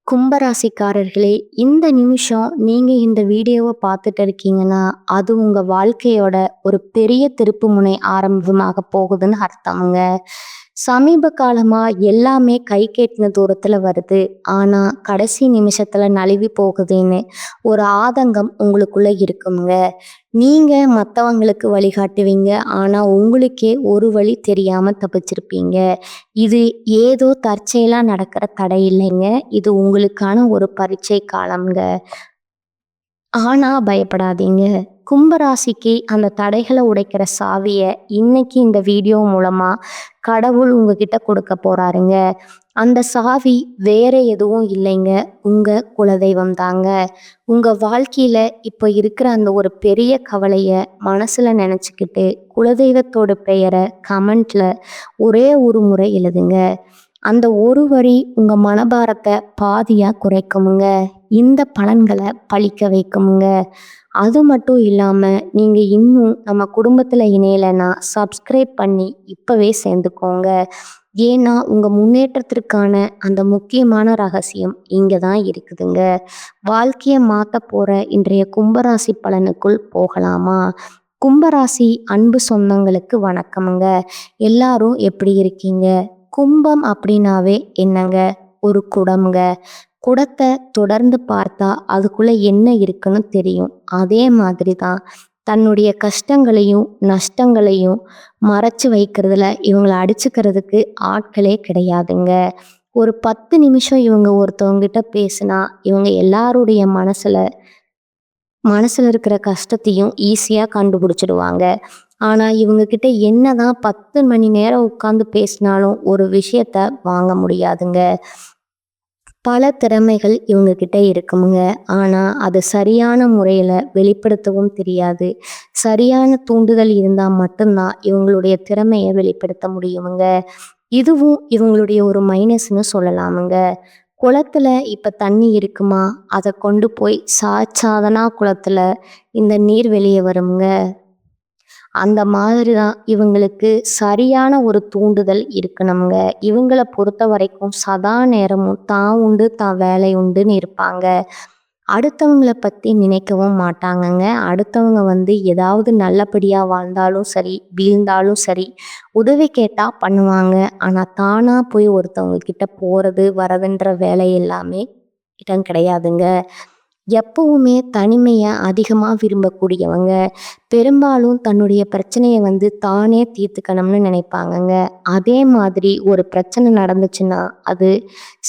கும்பராசிக்காரர்களே, இந்த நிமிஷம் நீங்க இந்த வீடியோவ பார்த்துட்டு இருக்கீங்கன்னா, அது உங்க வாழ்க்கையோட ஒரு பெரிய திருப்புமுனை ஆரம்பமாக போகுதுன்னு அர்த்தம்ங்க. சமீப காலமா எல்லாமே கைக்கு எட்டுன தூரத்துல வருது. ஆனா, கடைசி நிமிஷத்துல நழுவி போகுதேன்னு ஒரு ஆதங்கம் உங்களுக்குள்ள இருக்கும்ங்க. நீங்க மத்தவங்களுக்கு வழிகாட்டுவீங்க. ஆனா, உங்களுக்கே ஒரு வழி தெரியாம தப்பிச்சிருப்பீங்க. இது ஏதோ தற்செயலா நடக்கிற தடை இல்லைங்க. இது உங்களுக்கான ஒரு பரீட்சை காலம்ங்க. ஆனா பயப்படாதீங்க. கும்பராசிக்கு அந்த தடைகள உடைக்கிற சாவிய இன்னைக்கு இந்த வீடியோ மூலமா கடவுள் உங்ககிட்ட கொடுக்க போறாருங்க. அந்த சாவி வேற எதுவும் இல்லைங்க. உங்க குலதெய்வம் தாங்க. உங்க வாழ்க்கையில இப்ப இருக்கிற அந்த ஒரு பெரிய கவலைய மனசுல நினைச்சுக்கிட்டு குலதெய்வத்தோட பெயர கமெண்ட்ல ஒரே ஒரு முறை எழுதுங்க. அந்த ஒரு வரி உங்க மனபாரத்தை பாதியா குறைக்குமுங்க. இந்த பலன்களை பழிக்க வைக்குமுங்க. அது மட்டும் இல்லாம நீங்க இன்னும் நம்ம குடும்பத்துல இணையலைன்னா சப்ஸ்கிரைப் பண்ணி இப்பவே சேர்ந்துக்கோங்க. ஏன்னா உங்க முன்னேற்றத்திற்கான அந்த முக்கியமான ரகசியம் இங்க தான் இருக்குதுங்க. வாழ்க்கையை மாத்த போற இன்றைய கும்பராசி பலனுக்குள் போகலாமா? கும்பராசி அன்பு சொந்தங்களுக்கு வணக்கமுங்க. எல்லாரும் எப்படி இருக்கீங்க? கும்பம் அப்படின்னாவே என்னங்க? ஒரு குடம்ங்க. குடத்தை தொடர்ந்து பார்த்தா அதுக்குள்ள என்ன இருக்குன்னு தெரியும். அதே மாதிரி தான் தன்னுடைய கஷ்டங்களையும் நஷ்டங்களையும் மறைச்சு வைக்கிறதுல இவங்களை அடிச்சுக்கிறதுக்கு ஆட்களே கிடையாதுங்க. ஒரு 10 நிமிஷம் இவங்க ஒருத்தவங்கிட்ட பேசினா இவங்க எல்லாருடைய மனசுல இருக்கிற கஷ்டத்தையும் ஈஸியா கண்டுபிடிச்சிடுவாங்க. ஆனா இவங்க கிட்ட என்னதான் 10 மணி நேரம் உட்கார்ந்து பேசினாலும் ஒரு விஷயத்த வாங்க முடியாதுங்க. பல திறமைகள் இவங்க கிட்ட இருக்குமுங்க. ஆனா அது சரியான முறையில வெளிப்படுத்தவும் தெரியாது. சரியான தூண்டுதல் இருந்தா மட்டும்தான் இவங்களுடைய திறமையை வெளிப்படுத்த முடியுமுங்க. இதுவும் இவங்களுடைய ஒரு மைனஸ்னு சொல்லலாமுங்க. குளத்துல இப்ப தண்ணி இருக்குமா? அதை கொண்டு போய் சாச்சாதனா குளத்துல இந்த நீர் வெளியே வருங்க. அந்த மாதிரி தான் இவங்களுக்கு சரியான ஒரு தூண்டுதல் இருக்கணுங்க. இவங்கள பொறுத்த வரைக்கும் சதா நேரமும் தான் உண்டு தான் வேலை உண்டுன்னு இருப்பாங்க. அடுத்தவங்கள பத்தி நினைக்கவும் மாட்டாங்கங்க. அடுத்தவங்க ஏதாவது நல்லபடியா வாழ்ந்தாலும் சரி, வீழ்ந்தாலும் சரி, உதவி கேட்டா பண்ணுவாங்க. ஆனா தானா போய் ஒருத்தவங்க கிட்ட போறது வரதுன்ற வேலை எல்லாமே இடம் கிடையாதுங்க. எப்பவுமே தனிமையை அதிகமாக விரும்பக்கூடியவங்க. பெரும்பாலும் தன்னுடைய பிரச்சனையை தானே தீர்த்துக்கணும்னு நினைப்பாங்கங்க. அதே மாதிரி ஒரு பிரச்சனை நடந்துச்சுன்னா அது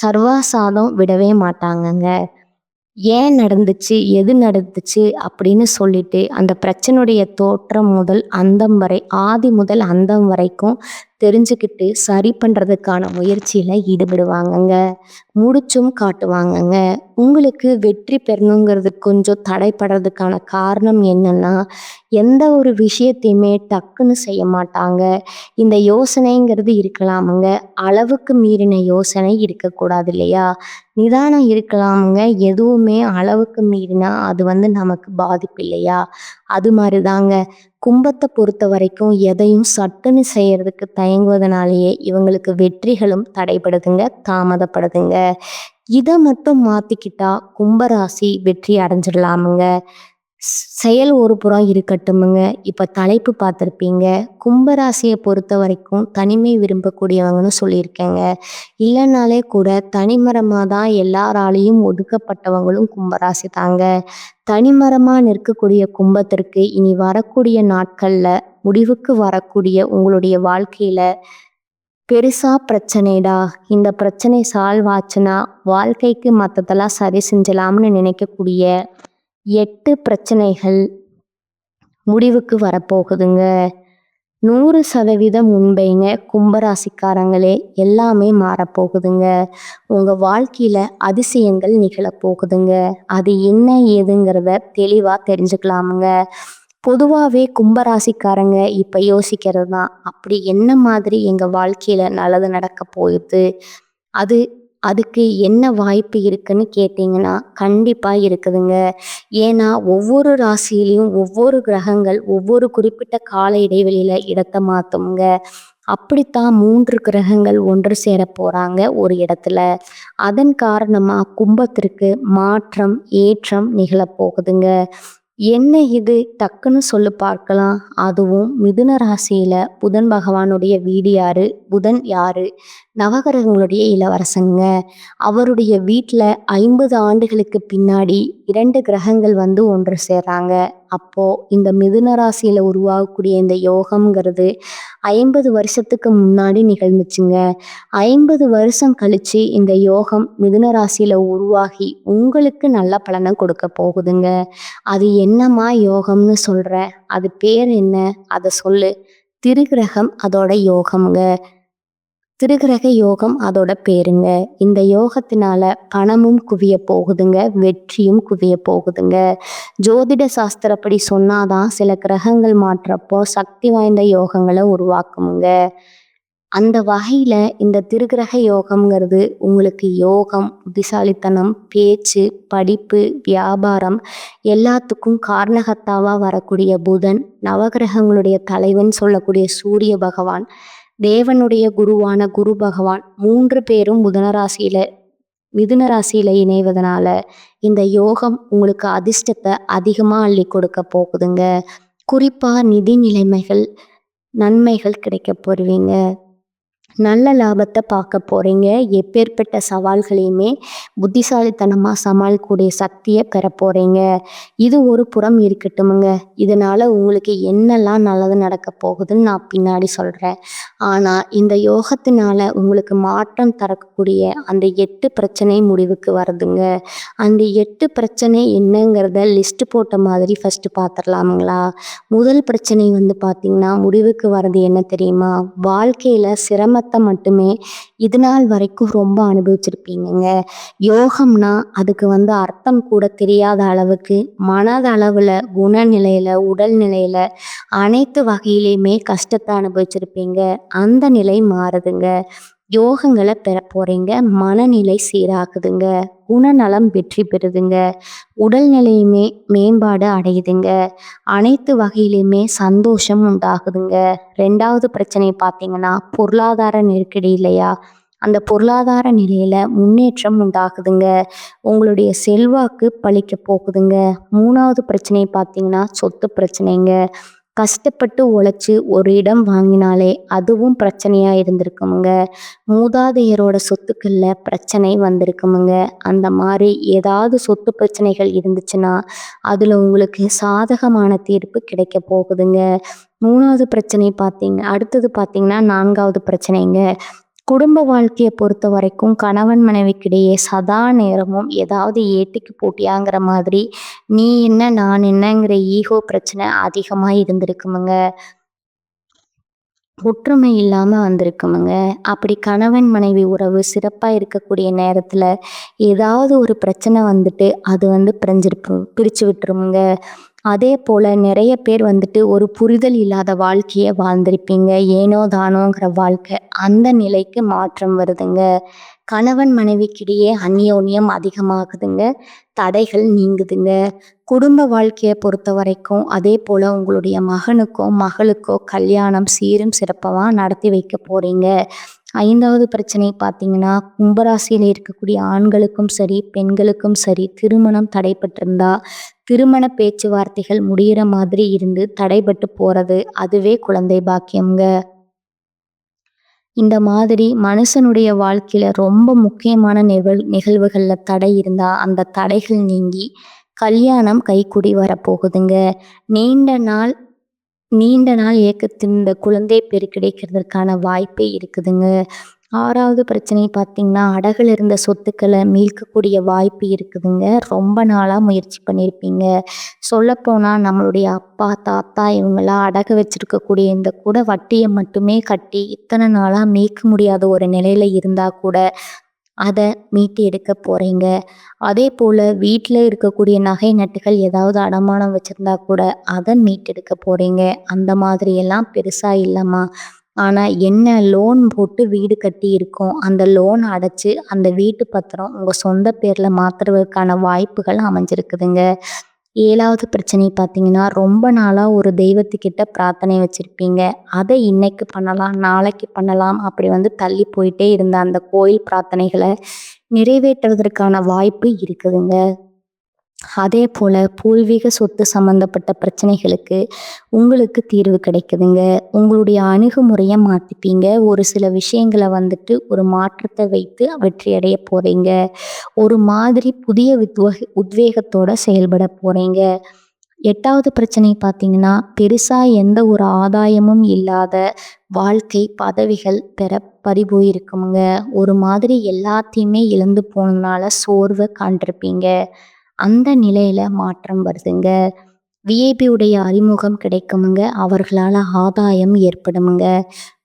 சர்வாசாதம் விடவே மாட்டாங்கங்க. ஏன் நடந்துச்சு, எது நடந்துச்சு அப்படின்னு சொல்லிட்டு அந்த பிரச்சனையுடைய தோற்றம் முதல் அந்தம் வரை, ஆதி முதல் அந்தம் வரைக்கும் தெரிஞ்சுக்கிட்டு சரி பண்ணுறதுக்கான முயற்சியில் ஈடுபடுவாங்கங்க. முடிச்சும் காட்டுவாங்கங்க. உங்களுக்கு வெற்றி பெறணுங்கிறது கொஞ்சம் தடைப்படுறதுக்கான காரணம் என்னன்னா, எந்த ஒரு விஷயத்தையுமே டக்குன்னு செய்ய மாட்டாங்க. இந்த யோசனைங்கிறது இருக்கலாமுங்க. அளவுக்கு மீறின யோசனை இருக்கக்கூடாது இல்லையா? நிதானம் இருக்கலாமுங்க. எதுவுமே அளவுக்கு மீறினா அது நமக்கு பாதிப்பு இல்லையா? அது மாதிரி தாங்க கும்பத்தை பொறுத்த வரைக்கும் எதையும் சட்டுன்னு செய்யறதுக்கு தயங்குவதனாலேயே இவங்களுக்கு வெற்றிகளும் தடைபடுதுங்க, தாமதப்படுதுங்க. இதை மட்டும் மாத்திக்கிட்டா கும்பராசி வெற்றி அடைஞ்சிடலாமுங்க. செயல் ஒரு புறம் இருக்கட்டுமுங்க. இப்ப தலைப்பு பார்த்துருப்பீங்க. கும்பராசியை பொறுத்த வரைக்கும் தனிமை விரும்பக்கூடியவங்கன்னு சொல்லியிருக்கேங்க. இல்லைனாலே கூட தனிமரமாக தான் எல்லாராலையும் ஒதுக்கப்பட்டவங்களும் கும்பராசி தாங்க. தனிமரமா நிற்கக்கூடிய கும்பத்திற்கு இனி வரக்கூடிய நாட்கள்ல முடிவுக்கு வரக்கூடிய உங்களுடைய வாழ்க்கையில பெருசா பிரச்சனைடா, இந்த பிரச்சனை சால்வ் ஆச்சுன்னா வாழ்க்கைக்கு மற்றதெல்லாம் சரி செஞ்சலாம்னு நினைக்கக்கூடிய 8 பிரச்சனைகள் முடிவுக்கு வரப்போகுதுங்க. 100% உண்மைங்க. கும்பராசிக்காரங்களே, எல்லாமே மாறப்போகுதுங்க. உங்க வாழ்க்கையில அதிசயங்கள் நிகழப்போகுதுங்க. அது என்ன ஏதுங்கிறத தெளிவா தெரிஞ்சுக்கலாமுங்க. பொதுவாகவே கும்பராசிக்காரங்க இப்போ யோசிக்கிறது தான், அப்படி என்ன மாதிரி எங்கள் வாழ்க்கையில் நல்லது நடக்க போகுது, அதுக்கு என்ன வாய்ப்பு இருக்குன்னு கேட்டிங்கன்னா கண்டிப்பாக இருக்குதுங்க. ஏன்னா ஒவ்வொரு ராசியிலையும் ஒவ்வொரு கிரகங்கள் ஒவ்வொரு குறிப்பிட்ட கால இடைவெளியில் இடத்தை மாற்றுங்க. அப்படித்தான் 3 கிரகங்கள் ஒன்று சேர போறாங்க ஒரு இடத்துல. அதன் காரணமா கும்பத்திற்கு மாற்றம், ஏற்றம் நிகழப் போகுதுங்க. என்ன இது? டக்குன்னு சொல்லு பார்க்கலாம். அதுவும் மிதுன ராசியில புதன் பகவானுடைய வீடு யாரு? புதன் யாரு? நவகிரகங்களுடைய இளவரசங்க. அவருடைய வீட்ல 50 ஆண்டுகளுக்கு பின்னாடி 2 கிரகங்கள் வந்து ஒன்று சேர்றாங்க. அப்போ இந்த மிதுன ராசியில உருவாகக்கூடிய இந்த யோகம்ங்கிறது 50 வருஷத்துக்கு முன்னாடி நிகழ்ந்துச்சுங்க. 50 வருஷம் கழிச்சு இந்த யோகம் மிதுன ராசியில உருவாகி உங்களுக்கு நல்ல பலனை கொடுக்க போகுதுங்க. அது என்னம்மா யோகம்னு சொல்ற? அது பேர் என்ன? அத சொல்லு. திருக்கிரகம் அதோட யோகம்ங்க. திருக்கிரக யோகம் அதோட பேருங்க. இந்த யோகத்தினால பணமும் குவிய போகுதுங்க, வெற்றியும் குவிய போகுதுங்க. ஜோதிட சாஸ்திரப்படி சொன்னாதான் சில கிரகங்கள் மாற்றப்போ சக்தி வாய்ந்த யோகங்களை உருவாக்குமுங்க. அந்த வகையில இந்த திருக்கிரக யோகம்ங்கிறது உங்களுக்கு யோகம், புத்திசாலித்தனம், பேச்சு, படிப்பு, வியாபாரம் எல்லாத்துக்கும் காரணகர்த்தாவா வரக்கூடிய புதன், நவகிரகங்களுடைய தலைவன் சொல்லக்கூடிய சூரிய பகவான், தேவனுடைய குருவான குரு பகவான் 3 பேரும் மிதுன ராசியில இணைவதனால இந்த யோகம் உங்களுக்கு அதிர்ஷ்டத்தை அதிகமா அள்ளி கொடுக்க போகுதுங்க. குறிப்பா நிதி நிலைமைகள், நன்மைகள் கிடைக்க போறீங்க. நல்ல லாபத்தை பார்க்க போறீங்க. எப்பேற்பட்ட சவால்களையுமே புத்திசாலித்தனமா சமாளிக்கக்கூடிய சக்தியை பெற போறீங்க. இது ஒரு புறம் இருக்கட்டுமுங்க. இதனால உங்களுக்கு என்னெல்லாம் நல்லது நடக்க போகுதுன்னு நான் பின்னாடி சொல்றேன். ஆனா இந்த யோகத்தினால உங்களுக்கு மாற்றம் தரக்கூடிய அந்த 8 பிரச்சனை முடிவுக்கு வருதுங்க. அந்த 8 பிரச்சனை என்னங்கிறத லிஸ்ட் போட்ட மாதிரி ஃபர்ஸ்ட் பார்த்துடலாமுங்களா? முதல் பிரச்சனை வந்து பார்த்தீங்கன்னா, முடிவுக்கு வர்றது என்ன தெரியுமா? வாழ்க்கையில சிரமத்தை மட்டுமே இது நாள் வரைக்கும் ரொம்ப அனுபவிச்சிருப்பீங்கங்க. யோகம்னா அதுக்கு வந்து அர்த்தம் கூட தெரியாத அளவுக்கு மனதளவுல, குணநிலையில, உடல்நிலையில அனைத்து வகையிலையுமே கஷ்டத்தை அனுபவிச்சிருப்பீங்க. அந்த நிலை மாறுதுங்க. யோகங்களை பெற போறீங்க. மனநிலை சீராகுதுங்க. குணநலம் வெற்றி பெறுதுங்க. உடல்நிலையுமே மேம்பாடு அடையுதுங்க. அனைத்து வகையிலுமே சந்தோஷம் உண்டாகுதுங்க. 2வது பிரச்சனை பார்த்தீங்கன்னா, பொருளாதார நெருக்கடி இல்லையா? அந்த பொருளாதார நிலையில முன்னேற்றம் உண்டாகுதுங்க. உங்களுடைய செல்வாக்கு பலிக்க போகுதுங்க. 3வது பிரச்சனை பார்த்தீங்கன்னா, சொத்து பிரச்சனைங்க. கஷ்டப்பட்டு உழைச்சி ஒரு இடம் வாங்கினாலே அதுவும் பிரச்சனையா இருந்திருக்குமுங்க. மூதாதையரோட சொத்துக்கள்ல பிரச்சனை வந்திருக்குமுங்க. அந்த மாதிரி ஏதாவது சொத்து பிரச்சனைகள் இருந்துச்சுன்னா அதுல உங்களுக்கு சாதகமான தீர்ப்பு கிடைக்க போகுதுங்க. 3வது பிரச்சனை அடுத்தது பார்த்தீங்கன்னா 4வது பிரச்சனைங்க. குடும்ப வாழ்க்கையை பொறுத்த வரைக்கும் கணவன் மனைவிக்கிடையே சதா நேரமும் ஏதாவது ஏட்டிக்கு போட்டியாங்கிற மாதிரி நீ என்ன நான் என்னங்கிற ஈகோ பிரச்சனை அதிகமா இருந்திருக்குமுங்க. ஒற்றுமை இல்லாம வந்திருக்குமுங்க. அப்படி கணவன் மனைவி உறவு சிறப்பா இருக்கக்கூடிய நேரத்துல ஏதாவது ஒரு பிரச்சனை வந்துட்டு அது வந்து பிரிச்சு விட்டுருமுங்க. அதே போல நிறைய பேர் வந்துட்டு ஒரு புரிதல் இல்லாத வாழ்க்கையை வாழ்ந்திருப்பீங்க. ஏனோ தானோங்கிற வாழ்க்கை. அந்த நிலைக்கு மாற்றம் வருதுங்க. கணவன் மனைவிக்கிடையே அந்யோன்யம் அதிகமாகுதுங்க. தடைகள் நீங்குதுங்க. குடும்ப வாழ்க்கையை பொறுத்த வரைக்கும் அதே போல் உங்களுடைய மகனுக்கோ மகளுக்கோ கல்யாணம் சீரும் சிறப்பமாக நடத்தி வைக்க போகிறீங்க. 5வது பிரச்சனை பார்த்தீங்கன்னா, கும்பராசியில் இருக்கக்கூடிய ஆண்களுக்கும் சரி பெண்களுக்கும் சரி திருமணம் தடைப்பட்டிருந்தா திருமண பேச்சுவார்த்தைகள் முடிகிற மாதிரி இருந்து தடைபட்டு போகிறது அதுவே குழந்தை பாக்கியம்ங்க. இந்த மாதிரி மனுஷனுடைய வாழ்க்கையில ரொம்ப முக்கியமான நிகழ்வுகள்ல தடை இருந்தா அந்த தடைகள் நீங்கி கல்யாணம் கைக்கூடி வரப்போகுதுங்க. நீண்ட நாள் நீண்ட நாள் ஏக்கத்தின் இந்த குழந்தை பேரு கிடைக்கிறதுக்கான வாய்ப்பே இருக்குதுங்க. 6வது பிரச்சனை பார்த்தீங்கன்னா, அடகுல இருந்த சொத்துக்களை மீட்கக்கூடிய வாய்ப்பு இருக்குதுங்க. ரொம்ப நாளாக முயற்சி பண்ணியிருப்பீங்க. சொல்லப்போனால் நம்மளுடைய அப்பா தாத்தா இவங்கெல்லாம் அடகு வச்சிருக்கக்கூடிய இந்த கூட வட்டியை மட்டுமே கட்டி இத்தனை நாளாக மீட்க முடியாத ஒரு நிலையில் இருந்தால் கூட அதை மீட்டு எடுக்க போகிறீங்க. அதே போல் வீட்டில் இருக்கக்கூடிய நகை நட்டுகள் ஏதாவது அடமானம் வச்சுருந்தா கூட அதை மீட்டெடுக்க போகிறீங்க. அந்த மாதிரியெல்லாம் பெருசாக இல்லைம்மா. ஆனால் என்ன லோன் போட்டு வீடு கட்டி இருக்கோம், அந்த லோன் அடைச்சி அந்த வீட்டு பத்திரம் உங்கள் சொந்த பேரில் மாற்றுறதுக்கான வாய்ப்புகள் அமைஞ்சிருக்குதுங்க. 7வது பிரச்சனை பார்த்தீங்கன்னா, ரொம்ப நாளா ஒரு தெய்வத்துக்கிட்ட பிரார்த்தனை வச்சிருப்பீங்க. அத இன்னைக்கு பண்ணலாம், நாளைக்கு பண்ணலாம் அப்படி வந்து தள்ளி போயிட்டே இருந்த அந்த கோயில் பிரார்த்தனைகள நிறைவேற்றுவதற்கான வாய்ப்பு இருக்குதுங்க. அதேபோல பூர்வீக சொத்து சம்மந்தப்பட்ட பிரச்சனைகளுக்கு உங்களுக்கு தீர்வு கிடைக்குதுங்க. உங்களுடைய அணுகுமுறைய மாத்திப்பீங்க. ஒரு சில விஷயங்கள வந்துட்டு ஒரு மாற்றத்த வைத்து வெற்றி அடைய போறீங்க. ஒரு மாதிரி புதிய உத்வேகத்தோட செயல்பட போறீங்க. 8வது பிரச்சனை பார்த்தீங்கன்னா, பெருசா எந்த ஒரு ஆதாயமும் இல்லாத வாழ்க்கை பதவிகள் பெற பறிபோயிருக்குமுங்க. ஒரு மாதிரி எல்லாத்தையுமே இழந்து போனனால சோர்வ காண்டிருப்பீங்க. அந்த நிலையில மாற்றம் வருதுங்க. விஐபி உடைய அறிமுகம் கிடைக்குமுங்க. அவர்களால ஆதாயம் ஏற்படுமுங்க.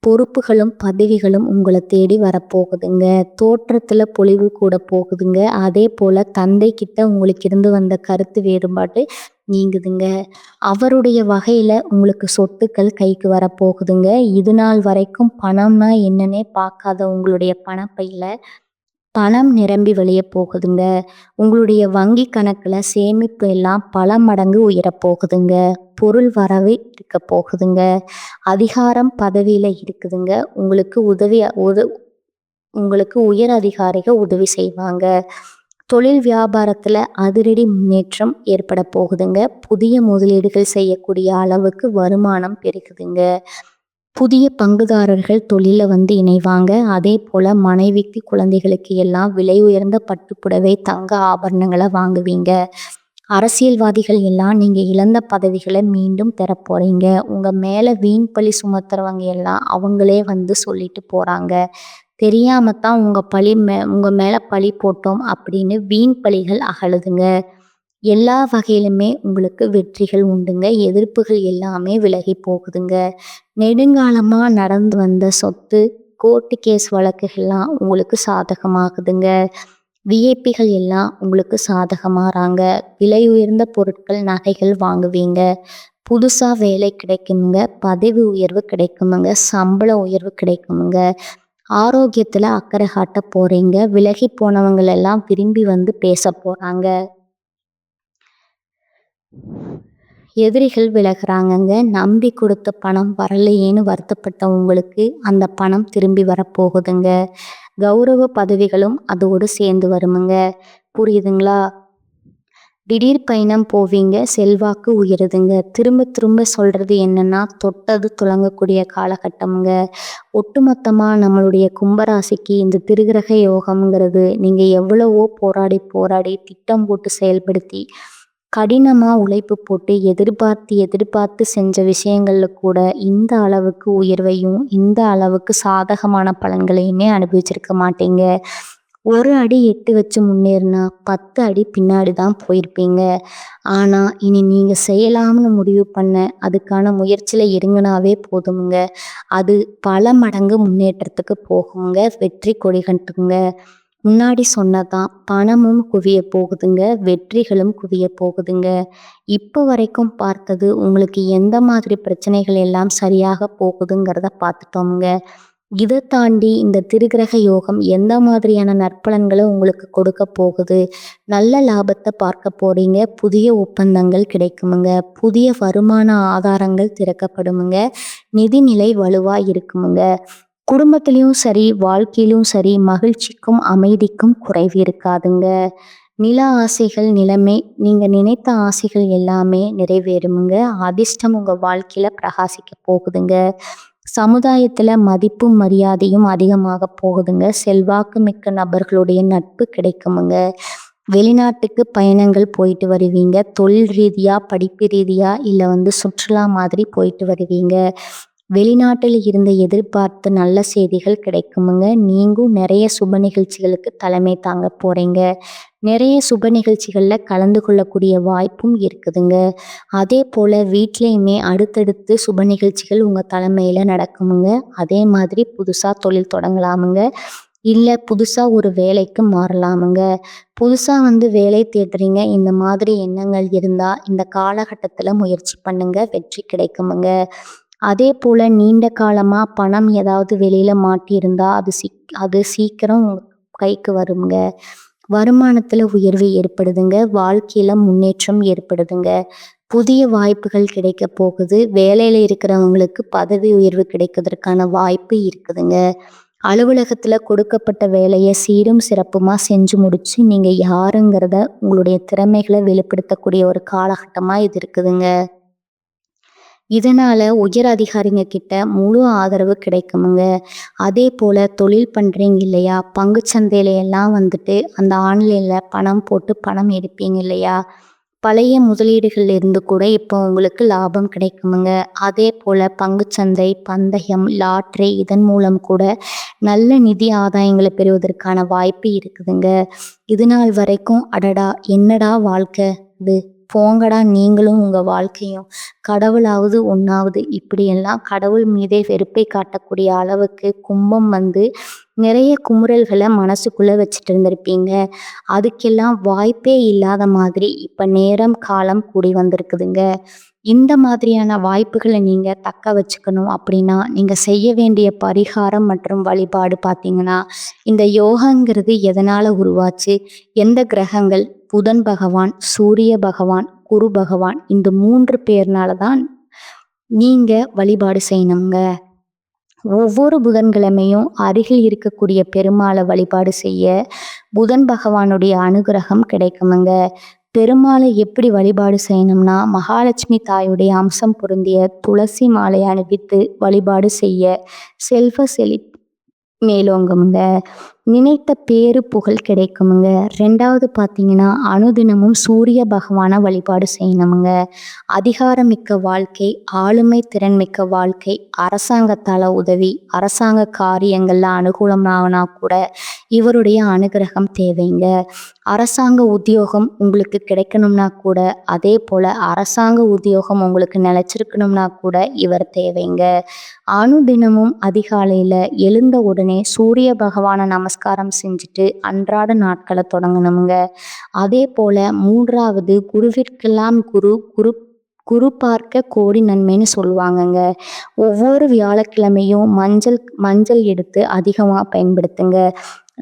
பொறுப்புகளும் பதவிகளும் உங்கள தேடி வரப்போகுதுங்க. தோற்றத்துல பொலிவு கூட போகுதுங்க. அதேபோல தந்தை கிட்ட உங்களுக்கு இருந்து வந்த கருத்து வேறுபாடு நீங்குதுங்க. அவருடைய வகையில உங்களுக்கு சொத்துக்கள் கைக்கு வரப்போகுதுங்க. இதுநாள் வரைக்கும் பணம்னா என்னன்னே பார்க்காத உங்களுடைய பணப்பையில பணம் நிரம்பி வழிய போகுதுங்க. உங்களுடைய வங்கி கணக்குல சேமிப்பு எல்லாம் பல மடங்கு உயரப் போகுதுங்க. பொருள் வரவு இருக்க போகுதுங்க. அதிகாரம் பதவியில இருக்குதுங்க. உங்களுக்கு உயர் அதிகாரிகள் உதவி செய்வாங்க. தொழில் வியாபாரத்துல அதிரடி முன்னேற்றம் ஏற்பட போகுதுங்க. புதிய முதலீடுகள் செய்யக்கூடிய அளவுக்கு வருமானம் பெருகுதுங்க. புதிய பங்குதாரர்கள் தொழில வந்து இணைவாங்க. அதேபோல மனைவிக்கு, குழந்தைகளுக்கு எல்லாம் விலை உயர்ந்த பட்டுப்புடவை, தங்க ஆபரணங்கள வாங்குவீங்க. அரசியல்வாதிகள் எல்லாம் நீங்க இழந்த பதவிகள மீண்டும் பெறப் போறீங்க. உங்க மேல வீண் பழி சுமத்துறவங்க எல்லாம் அவங்களே வந்து சொல்லிட்டு போறாங்க. தெரியாம தான் உங்க மேல பழி போட்டோம் அப்படின்னு வீண் பழிகள் அகலுதுங்க. எல்லா வகையிலுமே உங்களுக்கு வெற்றிகள் உண்டுங்க. எதிர்ப்புகள் எல்லாமே விலகி போகுதுங்க. நெடுங்காலமா நடந்து வந்த சொத்து, கோர்ட்டு கேஸ் வழக்குகள்லாம் உங்களுக்கு சாதகமாகுதுங்க. விஐபிகள் எல்லாம் உங்களுக்கு சாதகமாறாங்க. விலை உயர்ந்த பொருட்கள், நகைகள் வாங்குவீங்க. புதுசா வேலை கிடைக்குமுங்க. பதவி உயர்வு கிடைக்குமுங்க. சம்பள உயர்வு கிடைக்குமுங்க. ஆரோக்கியத்துல அக்கறை காட்ட போறீங்க. விலகி போனவங்களெல்லாம் விரும்பி வந்து பேச போறாங்க. எதிரிகள் விலகுறாங்கங்க. நம்பி கொடுத்த பணம் வரலையேன்னு வருத்தப்பட்ட உங்களுக்கு அந்த பணம் திரும்பி வரப்போகுதுங்க. கௌரவ பதவிகளும் அதோடு சேர்ந்து வருமுங்க. புரியுதுங்களா? திடீர் பயணம் போவீங்க. செல்வாக்கு உயருதுங்க. திரும்ப திரும்ப சொல்றது என்னன்னா, தொட்டது துலங்கக்கூடிய காலகட்டம்ங்க. ஒட்டுமொத்தமா நம்மளுடைய கும்பராசிக்கு இந்த திருக்கிரக யோகம்ங்கிறது நீங்க எவ்வளவோ போராடி போராடி திட்டம் போட்டு செயல்படுத்தி கடினமா உழைப்பு போட்டு எதிர்பார்த்து செஞ்ச விஷயங்கள்ல கூட இந்த அளவுக்கு உயர்வையும் இந்த அளவுக்கு சாதகமான பலன்களையுமே அனுபவிச்சிருக்க மாட்டீங்க. ஒரு அடி எட்டு வச்சு முன்னேறினா 10 அடி பின்னாடி தான் போயிருப்பீங்க. ஆனா இனி நீங்க செய்யலாம்னு முடிவு பண்ண அதுக்கான முயற்சியில இறங்குனாவே போதுமுங்க. அது பல மடங்கு முன்னேற்றத்துக்கு போகுங்க. வெற்றி கொடி கட்டுங்க. முன்னாடி சொன்னதான் பணமும் குவிய போகுதுங்க. வெற்றிகளும் குவிய போகுதுங்க. இப்போ வரைக்கும் பார்த்தது உங்களுக்கு எந்த மாதிரி பிரச்சனைகள் எல்லாம் சரியாக போகுதுங்கிறத பார்த்துட்டோமுங்க. இதை தாண்டி இந்த திருக்கிரக யோகம் எந்த மாதிரியான நற்பலன்களை உங்களுக்கு கொடுக்க போகுது? நல்ல லாபத்தை பார்க்க போறீங்க. புதிய ஒப்பந்தங்கள் கிடைக்குமுங்க. புதிய வருமான ஆதாரங்கள் திறக்கப்படுமுங்க. நிதிநிலை வலுவா இருக்குமுங்க. குடும்பத்திலையும் சரி, வாழ்க்கையிலும் சரி, மகிழ்ச்சிக்கும் அமைதிக்கும் குறைவு இருக்காதுங்க. நில ஆசைகள் நீங்க நினைத்த ஆசைகள் எல்லாமே நிறைவேறுமுங்க. அதிர்ஷ்டம் உங்க வாழ்க்கையில பிரகாசிக்க போகுதுங்க. சமுதாயத்துல மதிப்பும் மரியாதையும் அதிகமாக போகுதுங்க. செல்வாக்கு மிக்க நபர்களுடைய நட்பு கிடைக்குமுங்க. வெளிநாட்டுக்கு பயணங்கள் போயிட்டு வருவீங்க. தொழில் ரீதியா, படிப்பு ரீதியா இல்ல வந்து சுற்றுலா மாதிரி போயிட்டு வருவீங்க. வெளிநாட்டில் இருந்து எதிர்பார்த்த நல்ல செய்திகள் கிடைக்குமுங்க. நீங்களும் நிறைய சுப நிகழ்ச்சிகளுக்கு தலைமை தாங்க போறீங்க. நிறைய சுப நிகழ்ச்சிகள்ல கலந்து கொள்ளக்கூடிய வாய்ப்பும் இருக்குதுங்க. அதே போல வீட்லயுமே அடுத்தடுத்து சுப நிகழ்ச்சிகள் உங்க தலைமையில நடக்குமுங்க. அதே மாதிரி புதுசா தொழில் தொடங்கலாமுங்க. இல்ல புதுசா ஒரு வேலைக்கு மாறலாமுங்க. புதுசா வந்து வேலை தேடுறீங்க. இந்த மாதிரி எண்ணங்கள் இருந்தா இந்த காலகட்டத்துல முயற்சி பண்ணுங்க. வெற்றி கிடைக்குமுங்க. அதே போல நீண்ட காலமா பணம் ஏதாவது வெளியில மாட்டியிருந்தா அது சீக்கிரம் உங்க கைக்கு வருங்க. வருமானத்துல உயர்வு ஏற்படுதுங்க. வாழ்க்கையில முன்னேற்றம் ஏற்படுதுங்க. புதிய வாய்ப்புகள் கிடைக்க போகுது. வேலையில இருக்கிறவங்களுக்கு பதவி உயர்வு கிடைக்கிறதுக்கான வாய்ப்பு இருக்குதுங்க. அலுவலகத்துல கொடுக்கப்பட்ட வேலைய சீரும் சிறப்புமா செஞ்சு முடிச்சு நீங்க யாருங்கிறத உங்களுடைய திறமைகளை வெளிப்படுத்தக்கூடிய ஒரு காலகட்டமா இது இருக்குதுங்க. இதனால உயர் அதிகாரிங்க கிட்ட முழு ஆதரவு கிடைக்குமுங்க. அதே போல தொழில் பண்றீங்க இல்லையா? பங்குச்சந்தையில எல்லாம் வந்துட்டு அந்த ஆன்லைன்ல பணம் போட்டு பணம் எடுப்பீங்க இல்லையா? பழைய முதலீடுகள்ல இருந்து கூட இப்போ உங்களுக்கு லாபம் கிடைக்குமுங்க. அதே போல பங்குச்சந்தை, பந்தயம், லாட்டரி இதன் மூலம் கூட நல்ல நிதி ஆதாயங்களை பெறுவதற்கான வாய்ப்பு இருக்குதுங்க. இது நாள் வரைக்கும் அடடா என்னடா வாழ்க்கை இது, போங்கடா நீங்களும் உங்க வாழ்க்கையும், கடவுளாவது ஒண்ணாவது இப்படியெல்லாம் கடவுள் மீதே வெறுப்பை காட்டக்கூடிய அளவுக்கு கும்பம் வந்து நிறைய குமுறல்களை மனசுக்குள்ள வச்சுட்டு இருந்திருப்பீங்க. அதுக்கெல்லாம் வாய்ப்பே இல்லாத மாதிரி இப்ப நேரம் காலம் கூடி வந்திருக்குதுங்க. இந்த மாதிரியான வாய்ப்புகளை நீங்க தக்க வச்சுக்கணும் அப்படின்னா நீங்க செய்ய வேண்டிய பரிகாரம் மற்றும் வழிபாடு பார்த்தீங்கன்னா, இந்த யோகாங்கிறது எதனால உருவாச்சு? எந்த கிரகங்கள்? புதன் பகவான், சூரிய பகவான், குரு பகவான் இந்த 3 பேர்னால தான் நீங்க வழிபாடு செய்யணுங்க. ஒவ்வொரு புதன்கிழமையும் அருகில் இருக்கக்கூடிய பெருமாளை வழிபாடு செய்ய புதன் பகவானுடைய அனுகிரகம் கிடைக்குமுங்க. பெருமாளை எப்படி வழிபாடு செய்யணும்னா, மகாலட்சுமி தாயுடைய அம்சம் பொருந்திய துளசி மாலை அணிவித்து வழிபாடு செய்ய செல்வ செழிப்பு மேலோங்குமுங்க. நினைத்த பேரு புகழ் கிடைக்குமுங்க. 2வது பார்த்தீங்கன்னா, அனுதினமும் சூரிய பகவானை வழிபாடு செய்யணுமுங்க. அதிகாரமிக்க வாழ்க்கை, ஆளுமை திறன்மிக்க வாழ்க்கை, அரசாங்கத்தால உதவி, அரசாங்க காரியங்கள்ல அனுகூலமாகனா கூட இவருடைய அனுகிரகம் தேவைங்க. அரசாங்க உத்தியோகம் உங்களுக்கு கிடைக்கணும்னா கூட, அதே போல அரசாங்க உத்தியோகம் உங்களுக்கு நிலைச்சிருக்கணும்னா கூட இவர் தேவைங்க. அனுதினமும் அதிகாலையில எழுந்த உடனே சூரிய பகவானை நமஸ்காரம் செஞ்சுட்டு அன்றாட நாட்களை தொடங்கணுங்க. அதே போல 3வது குருவிற்கெல்லாம் குரு குரு குரு பார்க்க கோடி நன்மைன்னு சொல்லுவாங்கங்க. ஒவ்வொரு வியாழக்கிழமையும் மஞ்சள் மஞ்சள் எடுத்து அதிகமாக பயன்படுத்துங்க.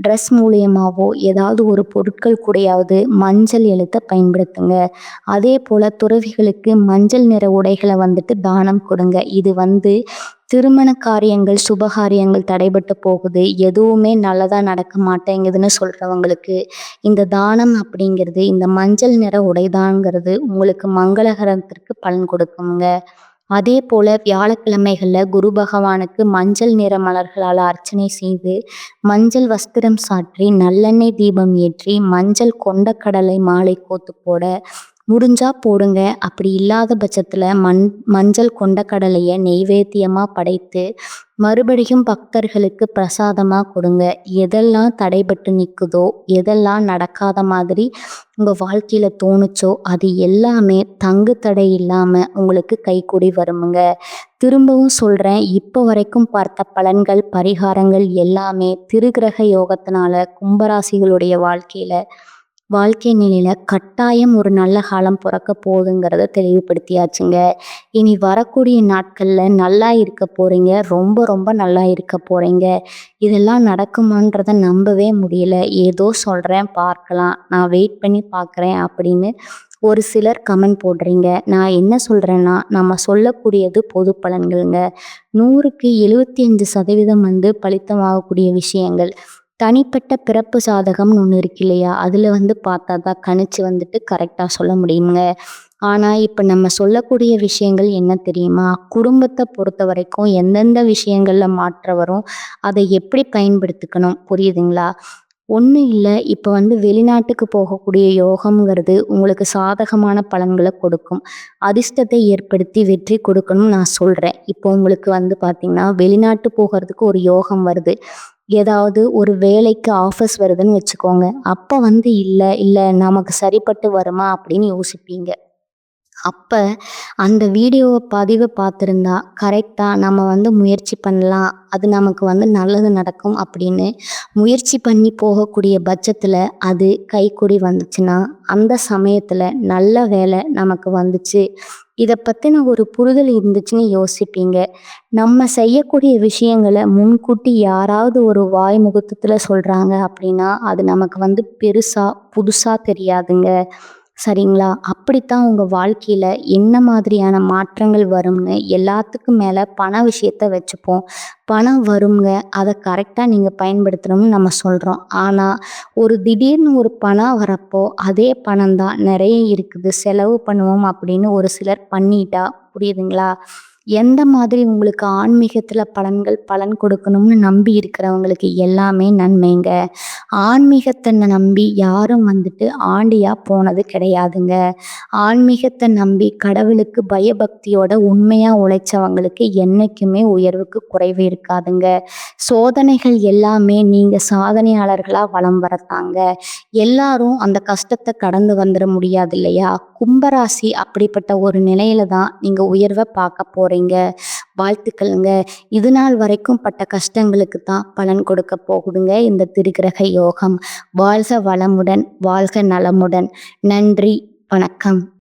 ட்ரெஸ் மூலியமாவோ ஏதாவது ஒரு பொருட்கள் கூடயாவது மஞ்சள் எழுத்த பயன்படுத்துங்க. அதே போல துறவிகளுக்கு மஞ்சள் நிற உடைகளை வந்துட்டு தானம் கொடுங்க. இது வந்து திருமண காரியங்கள், சுபகாரியங்கள் தடைபட்டு போகுது, எதுவுமே நல்லதா நடக்க மாட்டேங்குதுன்னு சொல்றவங்களுக்கு இந்த தானம் அப்படிங்கிறது, இந்த மஞ்சள் நிற உடைதாங்கிறது உங்களுக்கு மங்களகரத்திற்கு பலன் கொடுக்குங்க. அதே போல வியாழக்கிழமைகள்ல குரு பகவானுக்கு மஞ்சள் நிற மலர்களால் அர்ச்சனை செய்து, மஞ்சள் வஸ்திரம் சாற்றி, நல்லெண்ணெய் தீபம் ஏற்றி, மஞ்சள் கொண்டக்கடலை மாலை கோத்து போட முடிஞ்சா போடுங்க. அப்படி இல்லாத பட்சத்துல மஞ்சள் கொண்டக்கடலைய நெய்வேத்தியமா படைத்து மறுபடியும் பக்தர்களுக்கு பிரசாதமா கொடுங்க. எதெல்லாம் தடைபட்டு நிக்குதோ, எதெல்லாம் நடக்காத மாதிரி உங்க வாழ்க்கையில தோணுச்சோ அது எல்லாமே தங்கு தடை இல்லாம உங்களுக்கு கைகூடி வருமுங்க. திரும்பவும் சொல்றேன், இப்போ வரைக்கும் பார்த்த பலன்கள், பரிகாரங்கள் எல்லாமே திருக்கிரக யோகத்தினால கும்பராசிகளுடைய வாழ்க்கை நிலையில கட்டாயம் ஒரு நல்ல காலம் பிறக்க போகுதுங்கிறத தெளிவுபடுத்தியாச்சுங்க. இனி வரக்கூடிய நாட்கள்ல நல்லா இருக்க போறீங்க. ரொம்ப ரொம்ப நல்லா இருக்க போறீங்க. இதெல்லாம் நடக்குமான்றத நம்பவே முடியல. ஏதோ சொல்றேன் பார்க்கலாம், நான் வெயிட் பண்ணி பார்க்குறேன் அப்படின்னு ஒரு சிலர் கமெண்ட் போடுறீங்க. நான் என்ன சொல்றேன்னா, நம்ம சொல்லக்கூடியது பொது பலன்கள்ங்க. 100க்கு 75% வந்து பலித்தமாகக்கூடிய விஷயங்கள். தனிப்பட்ட பிறப்பு ஜாதகம்னு ஒன்று இருக்கு இல்லையா? அதில் வந்து பார்த்தா தான் கணிச்சு வந்துட்டு கரெக்டாக சொல்ல முடியுங்க. ஆனால் இப்போ நம்ம சொல்லக்கூடிய விஷயங்கள் என்ன தெரியுமா? குடும்பத்தை பொறுத்த வரைக்கும் எந்தெந்த விஷயங்களில் மாற்றம் வரும், அதை எப்படி பயன்படுத்திக்கணும், புரியுதுங்களா? ஒன்றும் இல்லை, இப்போ வந்து வெளிநாட்டுக்கு போகக்கூடிய யோகம்ங்கிறது உங்களுக்கு சாதகமான பலன்களை கொடுக்கும். அதிர்ஷ்டத்தை ஏற்படுத்தி வெற்றி கொடுக்கணும்னு நான் சொல்கிறேன். இப்போ உங்களுக்கு வந்து பார்த்தீங்கன்னா வெளிநாட்டு போகிறதுக்கு ஒரு யோகம் வருது. ஏதாவது ஒரு வேலைக்கு ஆஃபர்ஸ் வருதுன்னு வச்சுக்கோங்க. அப்போ வந்து இல்லை இல்லை நமக்கு சரிப்பட்டு வருமா அப்படின்னு யோசிப்பீங்க. அப்ப அந்த வீடியோவ பதிவு பார்த்திருந்தா, கரெக்ட்டா நம்ம முயற்சி பண்ணலாம். அது நமக்கு நல்லது நடக்கும் அப்படின்னு முயற்சி பண்ணி போகக்கூடிய பட்சத்துல, அது கைக்கூடி வந்துச்சுன்னா, அந்த சமயத்துல நல்ல வேலை நமக்கு வந்துச்சு. இத பத்தின ஒரு புரிதல் இருந்துச்சுன்னு யோசிப்பீங்க. நம்ம செய்யக்கூடிய விஷயங்கள முன்கூட்டி யாராவது ஒரு வாய் முகூர்த்தத்துல சொல்றாங்க அப்படின்னா, அது நமக்கு பெருசா, புதுசா தெரியாதுங்க. சரிங்களா? அப்படித்தான் உங்க வாழ்க்கையில என்ன மாதிரியான மாற்றங்கள் வரும்னு எல்லாத்துக்கும் மேல பண விஷயத்த வச்சுப்போம். பணம் வருங்க. அத கரெக்ட்டா நீங்க பயன்படுத்தணும்னு நம்ம சொல்றோம். ஆனா, ஒரு திடீர்னு ஒரு பணம் வரப்போ, அதே பணம் தான் நெறைய இருக்குது. செலவு பண்ணுவோம் அப்படின்னு ஒரு சிலர் பண்ணிட்டா புரியுதுங்களா? எந்த மாதிரி உங்களுக்கு ஆன்மீகத்துல பலன் கொடுக்கணும்னு நம்பி இருக்கிறவங்களுக்கு எல்லாமே நன்மைங்க. ஆன்மீகத்த நம்பி யாரும் ஆண்டியா போனது கிடையாதுங்க. ஆன்மீகத்த நம்பி கடவுளுக்கு பயபக்தியோட உண்மையா உழைச்சவங்களுக்கு என்னைக்குமே உயர்வுக்கு குறைவு இருக்காதுங்க. சோதனைகள் எல்லாமே நீங்க சாதனையாளர்களா வலம் வரத்தாங்க. எல்லாரும் அந்த கஷ்டத்த கடந்து வந்துட முடியாது இல்லையா? கும்பராசி அப்படிப்பட்ட ஒரு நிலையில தான் நீங்க உயர்வ பார்க்க போறீங்க. வாழ்த்துக்கள்ங்க. இது நாள் வரைக்கும் பட்ட கஷ்டங்களுக்கு தான் பலன் கொடுக்க போகுதுங்க இந்த திருக்கிரக யோகம். வாழ்க வளமுடன், வாழ்க நலமுடன். நன்றி, வணக்கம்.